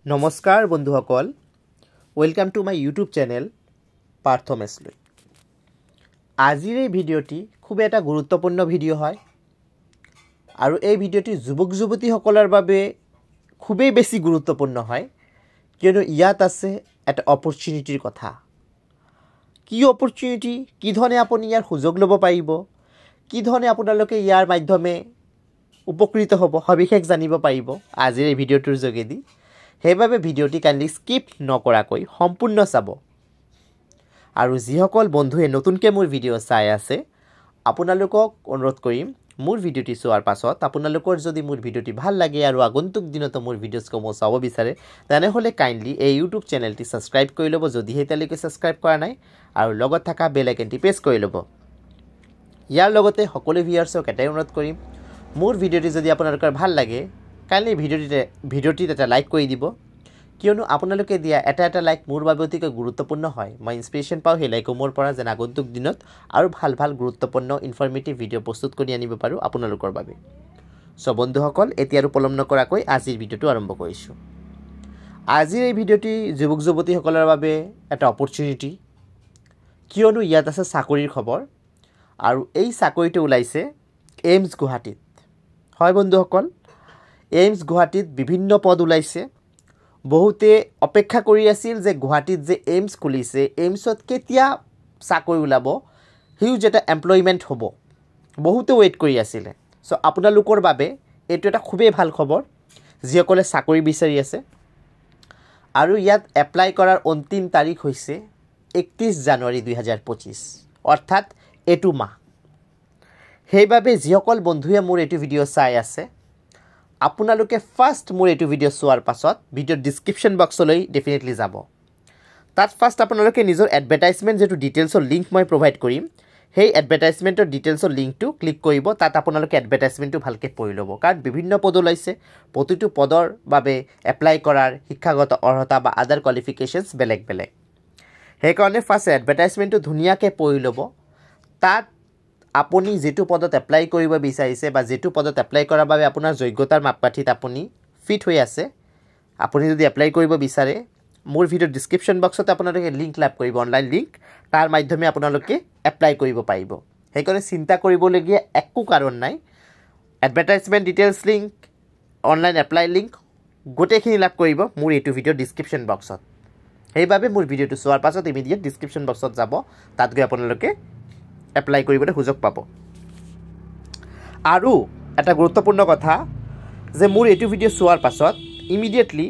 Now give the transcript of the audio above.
নমস্কাৰ বন্ধুসকল, welcome to my YouTube channel Partha মেছলৈ। আজিৰ এই ভিডিঅ'টি খুব এটা গুৰুত্বপূৰ্ণ ভিডিঅ' হয় আৰু এই ভিডিঅ'টি যুৱক যুৱতীসকলৰ বাবে খুবেই বেছি গুৰুত্বপূৰ্ণ হয়, কিয়নো ইয়াত আছে এটা অপৰচুনিটিৰ কথা। কি অপৰচুনিটি, কি ধৰণে আপুনি ইয়াৰ সুযোগ ল'ব পাৰিব, কি ধৰণে আপোনালোকে ইয়াৰ মাধ্যমে উপকৃত হ'ব, সবিশেষ জানিব পাৰিব আজিৰ এই ভিডিঅ'টোৰ যোগেদি। সেইবাবে ভিডিঅ'টি কাইণ্ডলি স্কিপ নকৰাকৈ সম্পূৰ্ণ চাব। আৰু যিসকল বন্ধুৱে নতুনকৈ মোৰ ভিডিঅ' চাই আছে, আপোনালোকক অনুৰোধ কৰিম, মোৰ ভিডিঅ'টি চোৱাৰ পাছত আপোনালোকৰ যদি মোৰ ভিডিঅ'টি ভাল লাগে আৰু আগন্তুক দিনতো মোৰ ভিডিঅ'সমূহ চাব বিচাৰে, তেনেহ'লে কাইণ্ডলি এই ইউটিউব চেনেলটি ছাবস্ক্ৰাইব কৰি ল'ব যদিহে এতিয়ালৈকে ছাবস্ক্ৰাইব কৰা নাই, আৰু লগত থকা বেল আইকনটি প্ৰেছ কৰি ল'ব। ইয়াৰ লগতে সকলো ভিউৱাৰ্ছক এটাই অনুৰোধ কৰিম, মোৰ ভিডিঅ'টি যদি আপোনালোকৰ ভাল লাগে, কাইণ্ডলি ভিডিঅ'টিত এটা লাইক কৰি দিব, কিয়নো আপোনালোকে দিয়া এটা লাইক মোৰ বাবে অতিকৈ গুৰুত্বপূৰ্ণ হয়। মই ইনস্পিৰেশ্যন পাওঁ সেই লাইকসমূহৰ পৰা, যেন আগন্তুক দিনত আৰু ভাল গুৰুত্বপূৰ্ণ ইনফৰ্মেটিভ ভিডিঅ' প্ৰস্তুত কৰি আনিব পাৰোঁ আপোনালোকৰ বাবে। চ' বন্ধুসকল, এতিয়া আৰু পলম নকৰাকৈ আজিৰ ভিডিঅ'টো আৰম্ভ কৰিছোঁ। আজিৰ এই ভিডিঅ'টি যুৱক যুৱতীসকলৰ বাবে এটা অপৰচুনিটি, কিয়নো ইয়াত আছে চাকৰিৰ খবৰ, আৰু এই চাকৰিটো ওলাইছে এইমছ গুৱাহাটীত। হয় বন্ধুসকল, এইমছ গুৱাহাটীত বিভিন্ন পদ ওলাইছে। বহুতে অপেক্ষা কৰি আছিল যে গুৱাহাটীত যে এইমছ খুলিছে, এইমছত কেতিয়া চাকৰি ওলাব, হিউজ এটা এমপ্লয়মেণ্ট হ'ব, বহুতে ৱেইট কৰি আছিলে। চ' আপোনালোকৰ বাবে এইটো এটা খুবেই ভাল খবৰ, যিসকলে চাকৰি বিচাৰি আছে। আৰু ইয়াত এপ্লাই কৰাৰ অন্তিম তাৰিখ হৈছে 31 জানুৱাৰী 2025, অৰ্থাৎ এইটো মাহ। সেইবাবে যিসকল বন্ধুৱে মোৰ এইটো ভিডিঅ' চাই আছে, আপোনালোকে ফাৰ্ষ্ট মোৰ এইটো ভিডিঅ' চোৱাৰ পাছত ভিডিঅ'ৰ ডিছক্ৰিপশ্যন বক্সলৈ ডেফিনেটলি যাব। তাত ফাৰ্ষ্ট আপোনালোকে নিজৰ এডভাৰটাইজমেণ্ট যিটো ডিটেইলছৰ লিংক মই প্ৰভাইড কৰিম, সেই এডভাৰটাইজমেণ্টৰ ডিটেইলছৰ লিংকটো ক্লিক কৰিব। তাত আপোনালোকে এডভাৰটাইজমেণ্টটো ভালকৈ পঢ়ি ল'ব, কাৰণ বিভিন্ন পদ ওলাইছে। প্ৰতিটো পদৰ বাবে এপ্লাই কৰাৰ শিক্ষাগত অৰ্হতা বা আদাৰ কোৱালিফিকেশ্যনছ বেলেগ বেলেগ। সেইকাৰণে ফাৰ্ষ্ট এডভাৰটাইজমেণ্টটো ধুনীয়াকৈ পঢ়ি ল'ব। তাত আপুনি যিটো পদত এপ্লাই কৰিব বিচাৰিছে বা যিটো পদত এপ্লাই কৰাৰ বাবে আপোনাৰ যোগ্যতাৰ মাপকাঠিত আপুনি ফিট হৈ আছে, আপুনি যদি এপ্লাই কৰিব বিচাৰে, মোৰ ভিডিঅ'ৰ ডিছক্ৰিপশ্যন বক্সত আপোনালোকে লিংক লাভ কৰিব, অনলাইন লিংক। তাৰ মাধ্যমে আপোনালোকে এপ্লাই কৰিব পাৰিব। সেইকাৰণে চিন্তা কৰিবলগীয়া একো কাৰণ নাই। Advertisement details link, online apply link গোটেইখিনি লাভ কৰিব মোৰ এইটো ভিডিঅ'ৰ ডিছক্ৰিপশ্যন বক্সত। সেইবাবে মোৰ ভিডিঅ'টো চোৱাৰ পাছত ইমিডিয়েট ডিছক্ৰিপশ্যন বক্সত যাব, তাত গৈ আপোনালোকে এপ্লাই কৰিবলৈ সুযোগ পাব। আৰু এটা গুৰুত্বপূৰ্ণ কথা যে মোৰ এইটো ভিডিঅ' চোৱাৰ পাছত ইমিডিয়েটলি